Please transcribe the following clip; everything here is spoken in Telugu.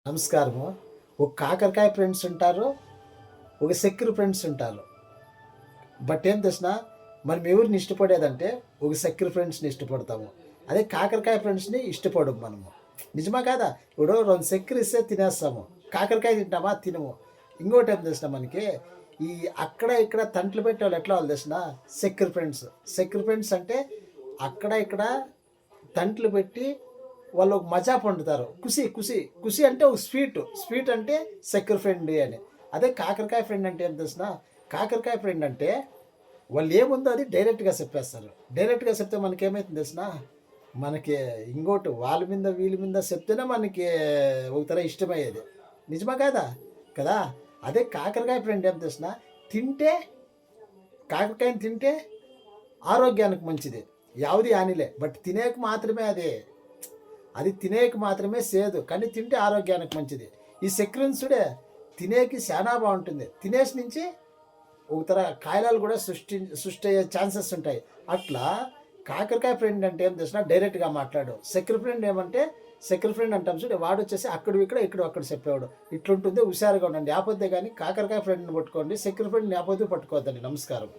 నమస్కారము. ఒక కాకరకాయ ఫ్రెండ్స్ ఉంటారు. ఒక చక్కెర ఫ్రెండ్స్ ఉంటారు. బట్ ఏం తెలిసినా మనం ఎవరిని ఇష్టపడేదంటే ఒక చక్కెర ఫ్రెండ్స్‌ని ఇష్టపడతాము. అదే కాకరకాయ ఫ్రెండ్స్‌ని ఇష్టపడము మనము. నిజమా కాదా? ఇప్పుడు 2 చక్కెర ఇస్తే తినేస్తాము. కాకరకాయ తింటామా? తినము. ఇంకోటి ఏం తెలిసినా మనకి ఈ అక్కడ ఇక్కడ తంట్లు పెట్టేవాళ్ళు ఎట్లా వాళ్ళు తెలిసినా చక్కెర ఫ్రెండ్స్. చక్కెర ఫ్రెండ్స్ అంటే అక్కడ ఇక్కడ తంట్లు పెట్టి వాళ్ళు ఒక మజా పొందుతారు. ఖుషి అంటే ఒక స్వీట్ అంటే చక్కెర ఫ్రెండ్ అని. అదే కాకరకాయ ఫ్రెండ్ అంటే ఏం తెలిసినా కాకరకాయ ఫ్రెండ్ అంటే వాళ్ళు ఏముందో అది డైరెక్ట్‌గా చెప్పేస్తారు. డైరెక్ట్‌గా చెప్తే మనకేమైతుంది తెలిసినా మనకి ఇంకోటి వాళ్ళ మీద వీళ్ళ మీద చెప్తేనే మనకి ఒక తర ఇష్టమయ్యేది. నిజమా కాదా? కదా! అదే కాకరకాయ ఫ్రెండ్ ఏం తెలిసినా తింటే కాకరకాయని తింటే ఆరోగ్యానికి మంచిది. యావది హానిలే. బట్ తినేకి మాత్రమే అది. అది తినేకి మాత్రమే సేదు. కానీ తింటే ఆరోగ్యానికి మంచిది. ఈ సెక్రెన్సుడే తినేకి శానా బావుంటుంది. తినేసి నుంచి ఒక తర కాయిలాలు కూడా సృష్టి అయ్యే ఛాన్సెస్ ఉంటాయి. అట్లా కాకరకాయ ఫ్రెండ్ అంటే ఏం తెలిసినా డైరెక్ట్‌గా మాట్లాడు. సెక్రె ఫ్రెండ్ ఏమంటే సెక్రె ఫ్రెండ్ అంటాం చూడు వాడొచ్చేసి అక్కడివి ఇక్కడ, ఇక్కడివి అక్కడ చెప్పేవాడు. ఇట్లుంటుంది హుషారుగా ఉండండి. లేపోతే గాని కాకరకాయ ఫ్రెండ్‌ని పట్టుకోండి. సెక్రె ఫ్రెండ్‌ని లేపోతే పట్టుకోవద్దండి. నమస్కారం.